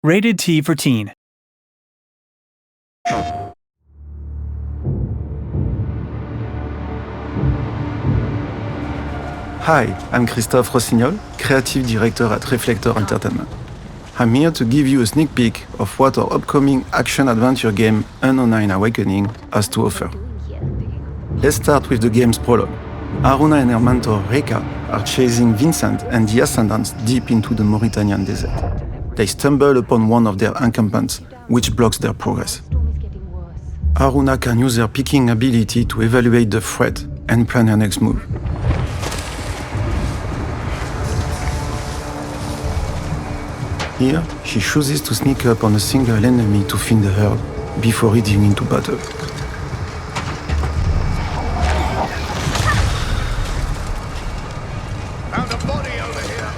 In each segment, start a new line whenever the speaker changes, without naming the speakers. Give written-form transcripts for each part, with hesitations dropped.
Rated T for Teen.
Hi, I'm Christophe Rossignol, Creative Director at Reflector Entertainment. I'm here to give you a sneak peek of what our upcoming action-adventure game Unknown Awakening has to offer. Let's start with the game's prologue. Haruna and her mentor Reka are chasing Vincent and the Ascendants deep into the Mauritanian desert. They stumble upon one of their encampments, which blocks their progress. Haruna can use her picking ability to evaluate the threat and plan her next move. Here, she chooses to sneak up on a single enemy to thin the herd before heading into battle.
Found a body over here.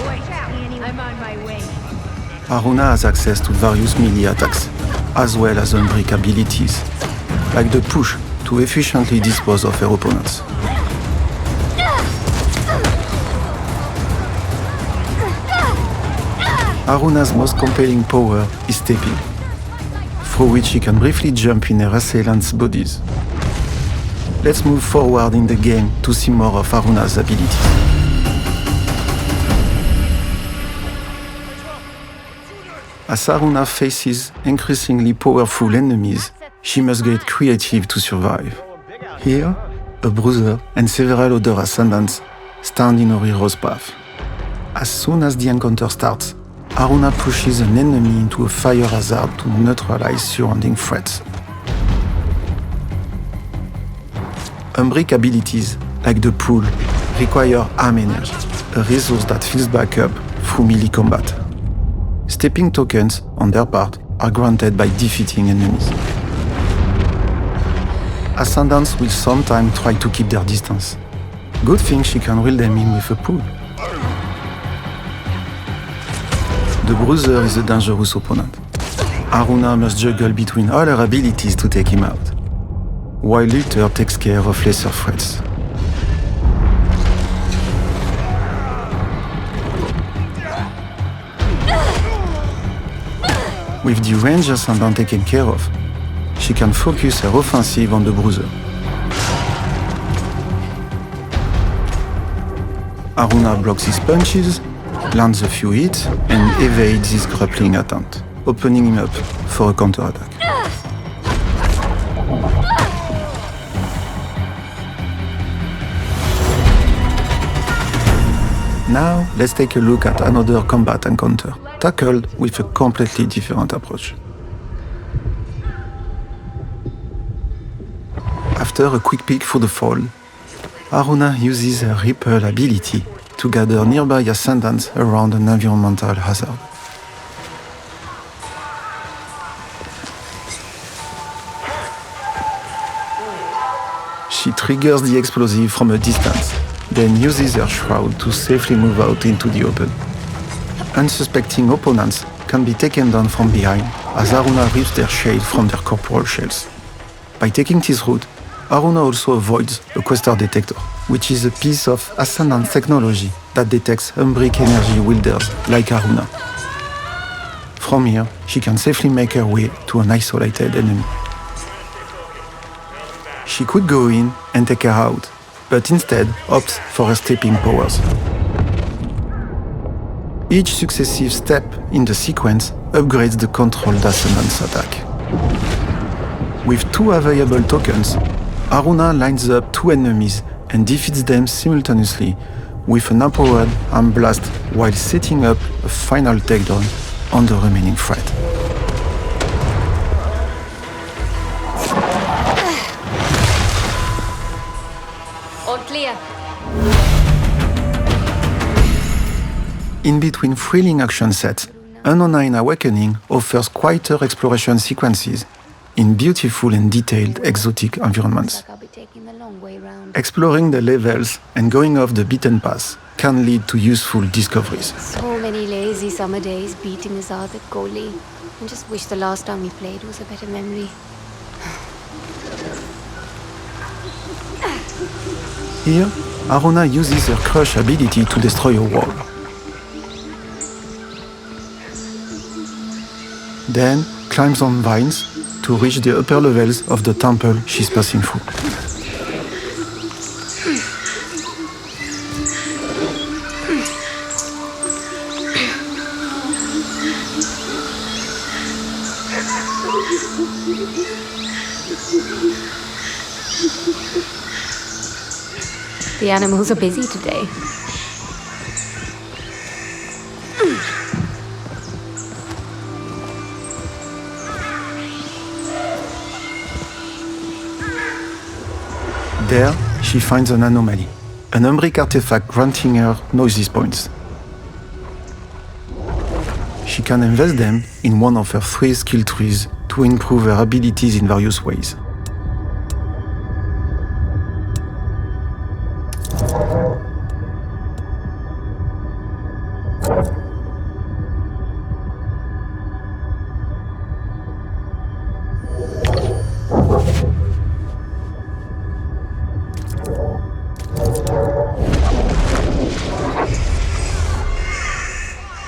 Wait out, I'm on my way.
Haruna has access to various melee attacks, as well as unbreak abilities, like the push to efficiently dispose of her opponents. Haruna's most compelling power is stepping, through which she can briefly jump in her assailants' bodies. Let's move forward in the game to see more of Haruna's abilities. As Haruna faces increasingly powerful enemies, she must get creative to survive. Here, a bruiser and several other ascendants stand in her hero's path. As soon as the encounter starts, Haruna pushes an enemy into a fire hazard to neutralize surrounding threats. Unbreak abilities, like the pull, require arm energy, a resource that fills back up through melee combat. Stepping tokens, on their part, are granted by defeating enemies. Ascendants will sometimes try to keep their distance. Good thing she can reel them in with a pull. The Bruiser is a dangerous opponent. Haruna must juggle between all her abilities to take him out, while Luther takes care of lesser threats. With the range Ascendant taken care of, she can focus her offensive on the Bruiser. Haruna blocks his punches, lands a few hits, and evades his grappling attempt, opening him up for a counterattack. Now, let's take a look at another combat encounter, tackled with a completely different approach. After a quick peek through the fall, Haruna uses her Ripple ability to gather nearby ascendants around an environmental hazard. She triggers the explosive from a distance, then uses her shroud to safely move out into the open. Unsuspecting opponents can be taken down from behind as Haruna rips their shade from their corporal shells. By taking this route, Haruna also avoids a Quester detector, which is a piece of Ascendant technology that detects unbreak energy wielders like Haruna. From here, she can safely make her way to an isolated enemy. She could go in and take her out, but instead opts for her stepping powers. Each successive step in the sequence upgrades the controlled Ascendant's attack. With two available tokens, Haruna lines up two enemies and defeats them simultaneously with an empowered arm blast while setting up a final takedown on the remaining threat.
All clear.
In between thrilling action sets, Unknown Awakening offers quieter exploration sequences in beautiful and detailed exotic environments. Exploring the levels and going off the beaten path can lead to useful discoveries.
So many lazy summer days beating us out at goalie. I just wish the last time we played was a better memory.
Here, Haruna uses her Crush ability to destroy a wall. then climbs on vines to reach the upper levels of the temple she's passing through.
The animals are busy today.
There, she finds an anomaly, an Umbric artifact granting her noise points. She can invest them in one of her 3 skill trees to improve her abilities in various ways.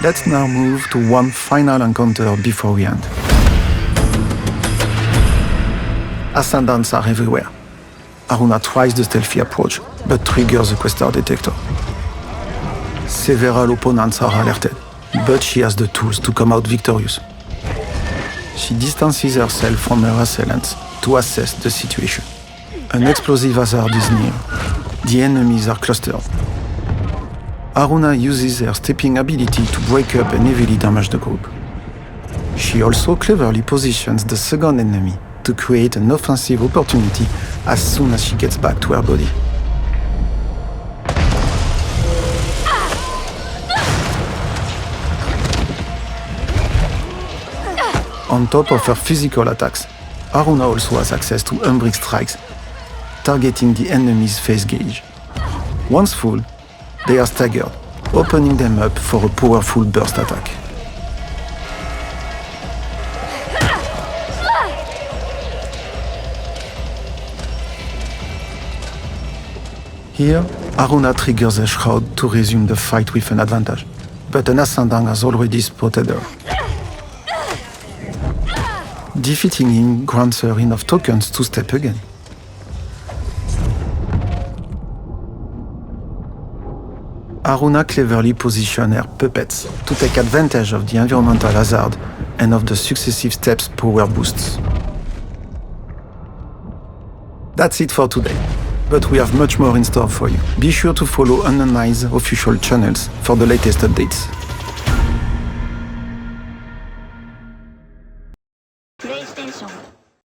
Let's now move to one final encounter before we end. Ascendants are everywhere. Aruna tries the stealthy approach, but triggers the Questar detector. Several opponents are alerted, but she has the tools to come out victorious. She distances herself from her assailants to assess the situation. An explosive hazard is near. The enemies are clustered. Aruna uses her stepping ability to break up and heavily damage the group. She also cleverly positions the second enemy to create an offensive opportunity as soon as she gets back to her body. On top of her physical attacks, Aruna also has access to Umbric strikes, targeting the enemy's face gauge. Once full, they are staggered, opening them up for a powerful burst attack. Here, Aruna triggers a shroud to resume the fight with an advantage, but an Ascendant has already spotted her. Defeating him grants her enough tokens to step again. Aruna cleverly positions her puppets to take advantage of the environmental hazard and of the successive steps' power boosts. That's it for today, but we have much more in store for you. Be sure to follow Unani's official channels for the latest updates.
PlayStation